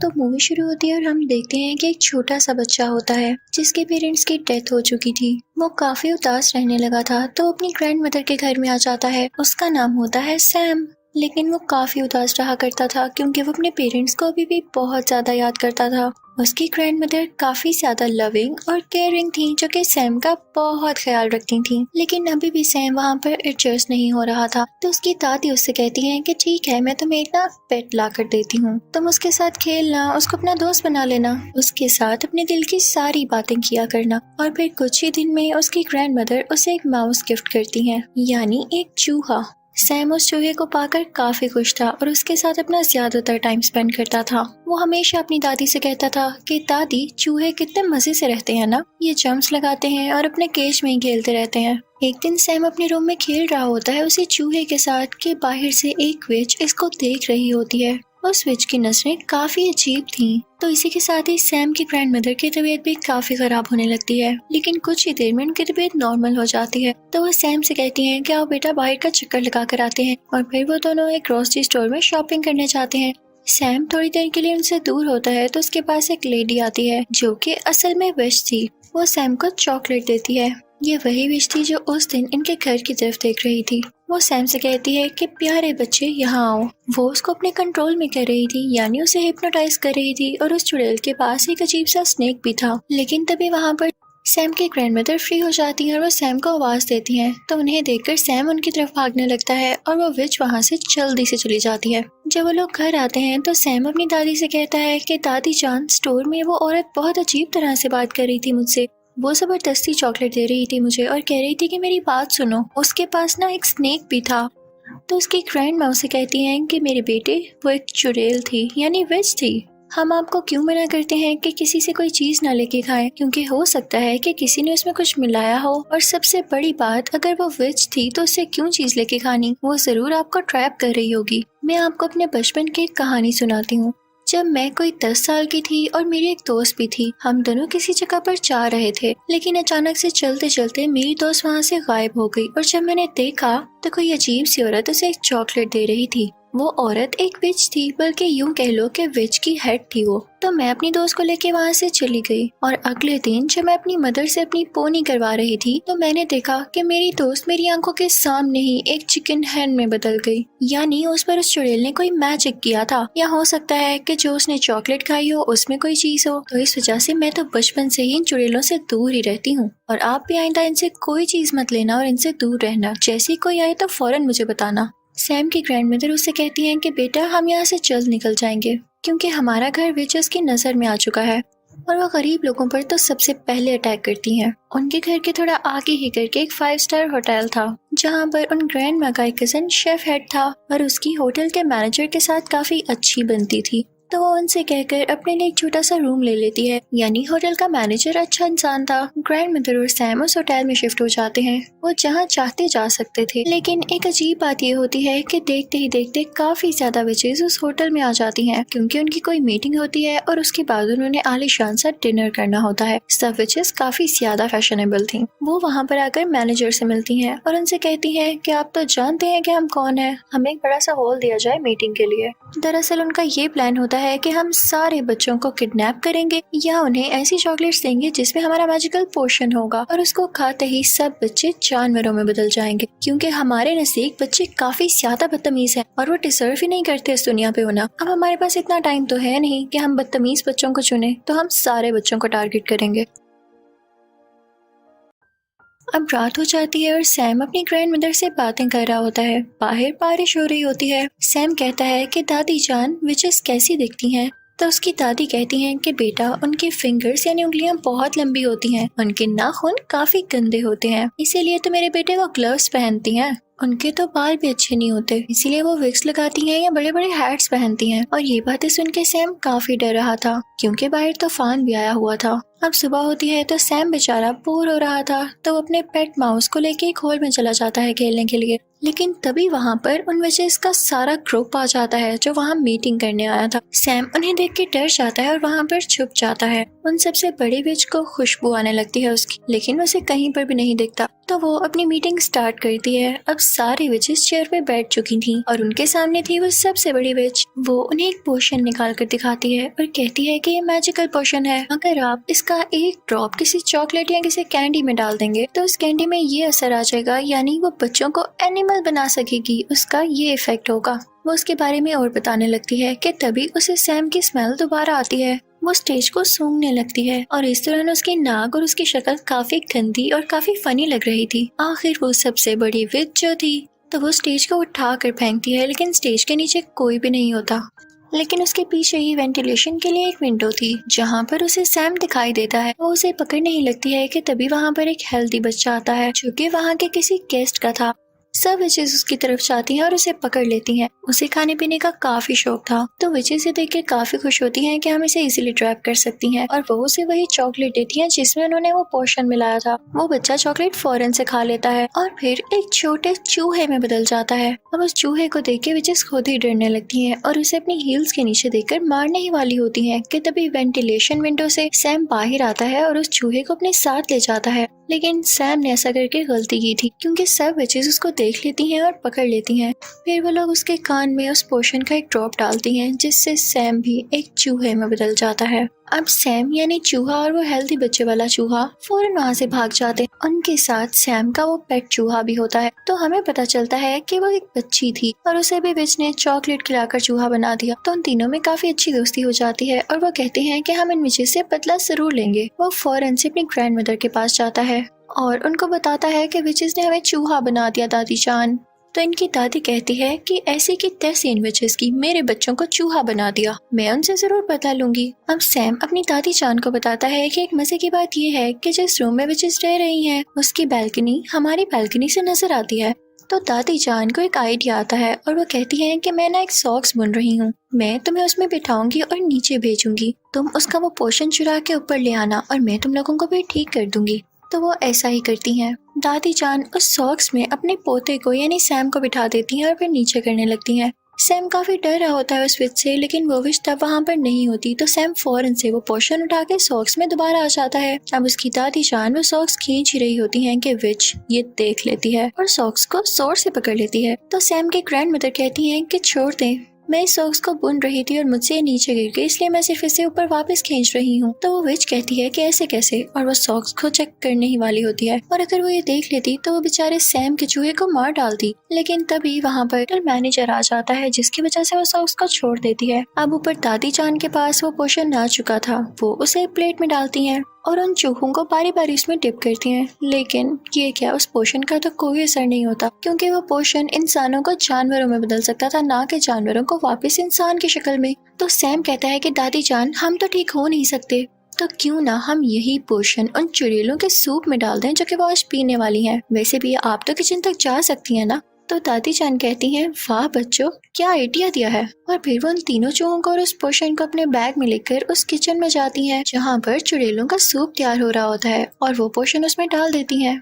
तो मूवी शुरू होती है और हम देखते हैं कि एक छोटा सा बच्चा होता है जिसके पेरेंट्स की डेथ हो चुकी थी। वो काफी उदास रहने लगा था तो अपनी ग्रैंड मदर के घर में आ जाता है। उसका नाम होता है सैम। लेकिन वो काफी उदास रहा करता था क्योंकि वो अपने पेरेंट्स को अभी भी बहुत ज्यादा याद करता था। उसकी ग्रैंड मदर काफी ज्यादा लविंग और केयरिंग थी जो कि सैम का बहुत ख्याल रखती थी। लेकिन अभी भी सैम वहाँ पर एडजस्ट नहीं हो रहा था तो उसकी दादी उससे कहती है कि ठीक है, मैं तुम्हें एक ना पेट ला कर देती हूँ, तुम उसके साथ खेलना, उसको अपना दोस्त बना लेना, उसके साथ अपने दिल की सारी बातें किया करना। और फिर कुछ ही दिन में उसकी ग्रैंड मदर उसे एक माउस गिफ्ट करती है, यानी एक चूहा। सैम उस चूहे को पाकर काफी खुश था और उसके साथ अपना ज्यादातर टाइम स्पेंड करता था। वो हमेशा अपनी दादी से कहता था कि दादी, चूहे कितने मजे से रहते हैं ना, ये जंप्स लगाते हैं और अपने केज में ही खेलते रहते हैं। एक दिन सैम अपने रूम में खेल रहा होता है उसी चूहे के साथ कि बाहर से एक विच इसको देख रही होती है। उस विच की नजरें काफी अजीब थीं। तो इसी के साथ ही सैम की ग्रैंड मदर की तबीयत भी काफी खराब होने लगती है। लेकिन कुछ ही देर में उनकी तबीयत नॉर्मल हो जाती है। तो वो सैम से कहती हैं कि आओ बेटा, बाहर का चक्कर लगा कर आते हैं। और फिर वो दोनों एक ग्रोसरी स्टोर में शॉपिंग करने जाते हैं। सैम थोड़ी देर के लिए उनसे दूर होता है तो उसके पास एक लेडी आती है जो कि असल में विश थी। वो सैम को चॉकलेट देती है। ये वही विश थी जो उस दिन इनके घर की तरफ देख रही थी। वो सैम से कहती है कि प्यारे बच्चे यहाँ आओ। वो उसको अपने कंट्रोल में कर रही थी, यानी उसे हिप्नोटाइज कर रही थी। और उस चुड़ैल के पास एक अजीब सा स्नेक भी था। लेकिन तभी वहाँ पर सैम की ग्रैंडमदर फ्री हो जाती है और वो सैम को आवाज देती हैं। तो उन्हें देखकर सैम उनकी तरफ भागने लगता है और वो विच वहाँ से जल्दी से चली जाती है। जब वो लोग घर आते हैं तो सैम अपनी दादी से कहता है कि दादी जान, स्टोर में वो औरत बहुत अजीब तरह से बात कर रही थी मुझसे। वो जबरदस्ती चॉकलेट दे रही थी मुझे और कह रही थी कि मेरी बात सुनो, उसके पास ना एक स्नेक भी था। तो उसकी ग्रैंड माँ उसे कहती हैं कि मेरे बेटे, वो एक चुड़ैल थी, यानी विच थी। हम आपको क्यों मना करते हैं कि किसी से कोई चीज ना लेके खाएं, क्योंकि हो सकता है कि किसी ने उसमें कुछ मिलाया हो। और सबसे बड़ी बात, अगर वो विच थी तो उससे क्यों चीज लेके खानी, वो जरूर आपको ट्रैप कर रही होगी। मैं आपको अपने बचपन की एक कहानी सुनाती हूँ। जब मैं कोई 10 साल की थी और मेरी एक दोस्त भी थी, हम दोनों किसी जगह पर जा रहे थे। लेकिन अचानक से चलते चलते मेरी दोस्त वहाँ से गायब हो गई। और जब मैंने देखा तो कोई अजीब सी औरत उसे एक चॉकलेट दे रही थी। वो औरत एक विच थी, बल्कि यूं कह लो कि विच की हेड थी वो। तो मैं अपनी दोस्त को लेके वहाँ से चली गई। और अगले दिन जब मैं अपनी मदर से अपनी पोनी करवा रही थी तो मैंने देखा कि मेरी दोस्त मेरी आंखों के सामने ही एक चिकन हैन में बदल गई। यानी उस पर उस चुड़ैल ने कोई मैजिक किया था, या हो सकता है कि जो उसने चॉकलेट खाई हो उसमें कोई चीज हो। तो इस वजह से मैं तो बचपन से ही इन चुड़ैलों से दूर ही रहती हूँ। और आप भी आइंदा इनसे कोई चीज मत लेना और इनसे दूर रहना। जैसे कोई आए तो फौरन मुझे बताना। सैम की ग्रैंडमदर उससे कहती हैं कि बेटा, हम यहाँ से जल्द निकल जाएंगे क्योंकि हमारा घर विचेस की नजर में आ चुका है और वो गरीब लोगों पर तो सबसे पहले अटैक करती हैं। उनके घर के थोड़ा आगे ही करके एक 5 स्टार होटल था जहाँ पर उन ग्रैंड माँ का एक कजन शेफ हेड था और उसकी होटल के मैनेजर के साथ काफी अच्छी बनती थी। तो वो उनसे कहकर अपने लिए एक छोटा सा रूम ले लेती है। यानी होटल का मैनेजर अच्छा इंसान था। ग्रैंड मदर और सैम उस होटल में शिफ्ट हो जाते हैं। वो जहाँ चाहते जा सकते थे। लेकिन एक अजीब बात ये होती है कि देखते ही देखते काफी ज्यादा विचेस उस होटल में आ जाती हैं क्योंकि उनकी कोई मीटिंग होती है और उसके बाद उन्होंने आलीशान सा डिनर करना होता है। सब विचेस काफी ज्यादा फैशनेबल थी। वो वहाँ पर आकर मैनेजर से मिलती हैं और उनसे कहती हैं कि आप तो जानते हैं कि हम कौन है, हमें एक बड़ा सा हॉल दिया जाए मीटिंग के लिए। दरअसल उनका ये प्लान होता है कि हम सारे बच्चों को किडनैप करेंगे या उन्हें ऐसी चॉकलेट्स देंगे जिसमें हमारा मैजिकल पोशन होगा और उसको खाते ही सब बच्चे जानवरों में बदल जाएंगे क्योंकि हमारे नजदीक बच्चे काफी ज्यादा बदतमीज हैं और वो डिजर्व ही नहीं करते इस दुनिया पे होना। अब हमारे पास इतना टाइम तो है नहीं कि हम बदतमीज बच्चों को चुने, तो हम सारे बच्चों को टारगेट करेंगे। अब रात हो जाती है और सैम अपनी ग्रैंड मदर से बातें कर रहा होता है। बाहर बारिश हो रही होती है। सैम कहता है कि दादी जान, विचेस कैसी दिखती हैं? तो उसकी दादी कहती हैं कि बेटा, उनके फिंगर्स यानी उंगलियां बहुत लंबी होती हैं, उनके नाखून काफी गंदे होते हैं, इसीलिए तो मेरे बेटे वो ग्लव्स पहनती हैं। उनके तो बाल भी अच्छे नहीं होते, इसीलिए वो विग्स लगाती हैं या बड़े बड़े हैट्स पहनती हैं। और ये बातें सुन के सैम काफी डर रहा था क्योंकि बाहर तूफान भी आया हुआ था। अब सुबह होती है तो सैम बेचारा बोर हो रहा था, तो वो अपने पेट माउस को लेके एक हॉल में चला जाता है खेलने के लिए। लेकिन तभी वहाँ पर उन विचेस का सारा ग्रुप आ जाता है जो वहाँ मीटिंग करने आया था। सैम उन्हें देख के डर जाता है और वहाँ पर छुप जाता है। उन सबसे बड़ी विच को खुशबू आने लगती है उसकी, लेकिन उसे कहीं पर भी नहीं दिखता। तो वो अपनी मीटिंग स्टार्ट करती है। अब सारी विचेस चेयर पे बैठ चुकी थी और उनके सामने थी वो सबसे बड़ी विच। वो उन्हें एक पोशन निकाल कर दिखाती है और कहती है कि ये मैजिकल पोशन है। अगर आप इसका एक ड्रॉप किसी चॉकलेट या किसी कैंडी में डाल देंगे तो उस कैंडी में ये असर आ जाएगा, यानी वो बच्चों को एनिमल बना सकेगी, उसका ये इफेक्ट होगा। वो उसके बारे में और बताने लगती है कि तभी उसे सैम की स्मेल दोबारा आती है। वो स्टेज को सूंघने लगती है और इस दौरान उसकी नाक और उसकी शक्ल काफी गंदी और काफी फनी लग रही थी। आखिर वो सबसे बड़ी विच जो थी तो वो स्टेज को उठा कर फेंकती है, लेकिन स्टेज के नीचे कोई भी नहीं होता। लेकिन उसके पीछे ही वेंटिलेशन के लिए एक विंडो थी जहाँ पर उसे सैम दिखाई देता है। वो उसे पकड़ने ही लगती है कि तभी वहाँ पर एक हेल्दी बच्चा आता है जो कि वहाँ के किसी गेस्ट का था। सब विचेस उसकी तरफ जाती हैं और उसे पकड़ लेती हैं। उसे खाने पीने का काफी शौक था, तो विचेस से देख के काफी खुश होती हैं कि हम इसे इजीली ट्रैप कर सकती हैं, और वो उसे वही चॉकलेट देती हैं जिसमें उन्होंने वो पोशन मिलाया था। वो बच्चा चॉकलेट फौरन से खा लेता है और फिर एक छोटे चूहे में बदल जाता है। अब उस चूहे को देख के विचेस खुद ही डरने लगती हैं और उसे अपनी हील्स के नीचे देखकर मारने ही वाली होती हैं कि तभी वेंटिलेशन विंडो से सैम बाहर आता है और उस चूहे को अपने साथ ले जाता है। लेकिन सैम ने ऐसा करके गलती की थी क्योंकि सब विचेस उसको देख लेती हैं और पकड़ लेती हैं। फिर वो लोग उसके कान में उस पोशन का एक ड्रॉप डालती हैं जिससे सैम भी एक चूहे में बदल जाता है। अब सैम यानी चूहा और वो हेल्दी बच्चे वाला चूहा फौरन वहाँ से भाग जाते हैं। उनके साथ सैम का वो पेट चूहा भी होता है। तो हमें पता चलता है कि वो एक बच्ची थी और उसे भी विच ने चॉकलेट खिलाकर चूहा बना दिया। तो उन तीनों में काफी अच्छी दोस्ती हो जाती है और वो कहते हैं कि हम इन विचेस से बदला जरूर लेंगे। वो फौरन से अपनी ग्रैंड मदर के पास जाता है और उनको बताता है कि विचेस ने हमें चूहा बना दिया दादी जान। तो इनकी दादी कहती है कि ऐसी की तैसी इन विचेस की मेरे बच्चों को चूहा बना दिया, मैं उनसे जरूर बदला लूंगी। अब सैम अपनी दादी जान को बताता है कि एक मजे की बात ये है कि जिस रूम में विचेस रह रही हैं उसकी बैल्कनी हमारी बैल्कनी से नजर आती है। तो दादी जान को एक आइडिया आता है और वो कहती है कि मैं ना एक सॉक्स बुन रही हूँ, मैं तुम्हें उसमें बिठाऊंगी और नीचे भेजूंगी, तुम उसका वो पोर्शन चुरा के ऊपर ले आना और मैं तुम लोगों को भी ठीक कर दूंगी। तो वो ऐसा ही करती हैं। दादी जान उस सॉक्स में अपने पोते को यानी सैम को बिठा देती हैं और फिर नीचे करने लगती हैं। सैम काफी डर रहा होता है उस विच से, लेकिन वो विच तब वहाँ पर नहीं होती। तो सैम फौरन से वो पोर्शन उठा के सॉक्स में दोबारा आ जाता है। अब उसकी दादी जान वो सॉक्स खींच ही रही होती हैं कि विच ये देख लेती है और सॉक्स को जोर से पकड़ लेती है। तो सैम के ग्रैंड मदर कहती हैं कि छोड़ दें, मैं इस सॉक्स को बुन रही थी और मुझसे नीचे गिर गई, इसलिए मैं सिर्फ इसे ऊपर वापस खींच रही हूँ। तो वो विच कहती है कि ऐसे कैसे, और वो सॉक्स को चेक करने ही वाली होती है। और अगर वो ये देख लेती तो वो बेचारे सैम के चूहे को मार डालती। लेकिन तभी वहाँ पर मैनेजर आ जाता है जिसकी वजह से वो सॉक्स को छोड़ देती है। अब ऊपर दादी जान के पास वो पोशन आ चुका था, वो उसे प्लेट में डालती है और उन चूहों को बारी बारी उसमें डिप करती हैं। लेकिन ये क्या, उस पोशन का तो कोई असर नहीं होता क्योंकि वो पोशन इंसानों को जानवरों में बदल सकता था, ना कि जानवरों को वापस इंसान की शक्ल में। तो सैम कहता है कि दादी जान हम तो ठीक हो नहीं सकते, तो क्यों ना हम यही पोशन उन चुड़ैलों के सूप में डाल दें जो कि वो आज पीने वाली हैं। वैसे भी आप तो किचन तक जा सकती हैं ना। तो दादी जान कहती हैं वाह बच्चों, क्या आइडिया दिया है। और फिर वो उन तीनों चूहों को और उस पोशन को अपने बैग में लेकर उस किचन में जाती हैं जहाँ पर चुड़ैलों का सूप तैयार हो रहा होता है और वो पोशन उसमें डाल देती हैं।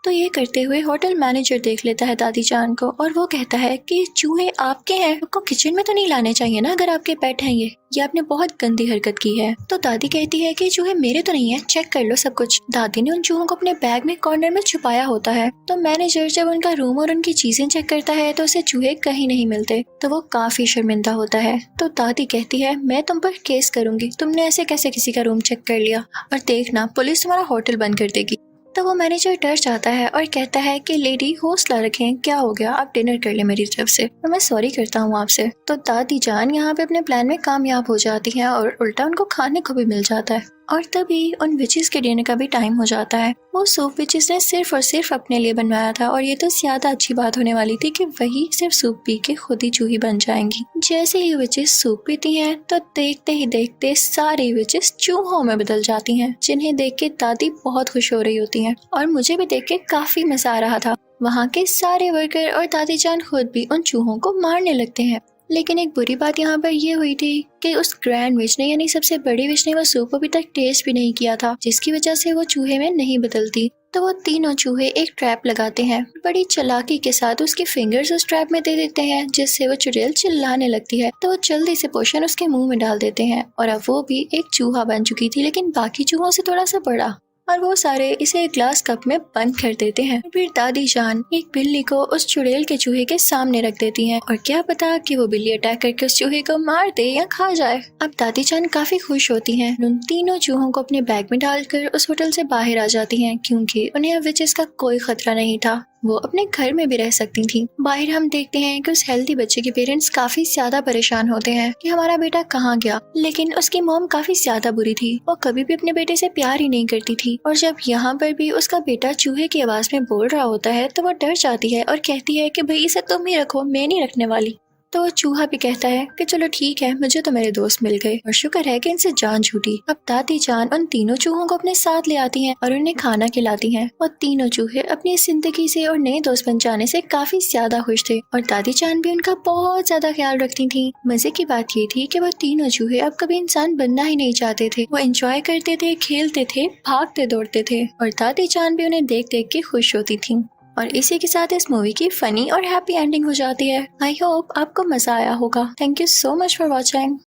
तो ये करते हुए होटल मैनेजर देख लेता है दादी जान को और वो कहता है कि चूहे आपके हैं, आपको किचन में तो नहीं लाने चाहिए ना अगर आपके पेट हैं। ये आपने बहुत गंदी हरकत की है। तो दादी कहती है कि चूहे मेरे तो नहीं है, चेक कर लो सब कुछ। दादी ने उन चूहों को अपने बैग में कॉर्नर में छुपाया होता है। तो मैनेजर जब उनका रूम और उनकी चीजें चेक करता है तो उसे चूहे कहीं नहीं मिलते। तो वो काफी शर्मिंदा होता है। तो दादी कहती है मैं तुम पर केस करूंगी, तुमने ऐसे कैसे किसी का रूम चेक कर लिया, और देखना पुलिस तुम्हारा होटल बंद कर देगी। तो वो मैनेजर डर जाता है और कहता है कि लेडी हौसला रखें, क्या हो गया, आप डिनर कर ले मेरी तरफ से और मैं सॉरी करता हूँ आपसे। तो दादी जान यहाँ पे अपने प्लान में कामयाब हो जाती है और उल्टा उनको खाने को भी मिल जाता है। और तभी उन विचेस के डिनर का भी टाइम हो जाता है। वो सूप विचेस ने सिर्फ और सिर्फ अपने लिए बनवाया था और ये तो ज्यादा अच्छी बात होने वाली थी कि वही सिर्फ सूप पी के खुद ही चूही बन जाएंगी। जैसे ही विचेस सूप पीती हैं तो देखते ही देखते सारी विचेस चूहों में बदल जाती हैं, जिन्हें देख के दादी बहुत खुश हो रही होती हैं और मुझे भी देख के काफी मजा आ रहा था। वहाँ के सारे वर्कर और दादी जान खुद भी उन चूहों को मारने लगते हैं। लेकिन एक बुरी बात यहाँ पर ये हुई थी कि उस ग्रैंड विच ने यानी सबसे बड़ी विच ने वो सूप अभी तक टेस्ट भी नहीं किया था, जिसकी वजह से वो चूहे में नहीं बदलती। तो वो तीनों चूहे एक ट्रैप लगाते हैं, बड़ी चालाकी के साथ उसके फिंगर्स उस ट्रैप में दे देते हैं, जिससे वो चुड़ैल चिल्लाने लगती है। तो वो जल्दी से पोषण उसके मुंह में डाल देते हैं और अब वो भी एक चूहा बन चुकी थी, लेकिन बाकी चूहों से थोड़ा सा बड़ा। और वो सारे इसे एक ग्लास कप में बंद कर देते हैं। फिर दादी जान एक बिल्ली को उस चुड़ैल के चूहे के सामने रख देती हैं और क्या पता कि वो बिल्ली अटैक करके उस चूहे को मार दे या खा जाए। अब दादी जान काफी खुश होती हैं, उन तीनों चूहों को अपने बैग में डालकर उस होटल से बाहर आ जाती हैं, क्योंकि उन्हें अब विचेस का कोई खतरा नहीं था। वो अपने घर में भी रह सकती थी। बाहर हम देखते हैं कि उस हेल्दी बच्चे के पेरेंट्स काफी ज्यादा परेशान होते हैं कि हमारा बेटा कहाँ गया, लेकिन उसकी मॉम काफी ज्यादा बुरी थी। वो कभी भी अपने बेटे से प्यार ही नहीं करती थी और जब यहाँ पर भी उसका बेटा चूहे की आवाज में बोल रहा होता है तो वो डर जाती है और कहती है कि भाई इसे तुम ही रखो, मैं नहीं रखने वाली। तो वो चूहा भी कहता है कि चलो ठीक है, मुझे तो मेरे दोस्त मिल गए और शुक्र है कि इनसे जान छूटी। अब दादी जान उन तीनों चूहों को अपने साथ ले आती हैं और उन्हें खाना खिलाती हैं और तीनों चूहे अपनी जिंदगी से और नए दोस्त बन जाने से काफी ज्यादा खुश थे और दादी जान भी उनका बहुत ज्यादा ख्याल रखती थी। मजे की बात ये थी कि वो तीनों चूहे अब कभी इंसान बनना ही नहीं चाहते थे। वो एंजॉय करते थे, खेलते थे, भागते दौड़ते थे और दादी जान भी उन्हें देख देख के खुश होती थी। और इसी के साथ इस मूवी की फनी और हैप्पी एंडिंग हो जाती है। आई होप आपको मजा आया होगा। Thank you so much for watching.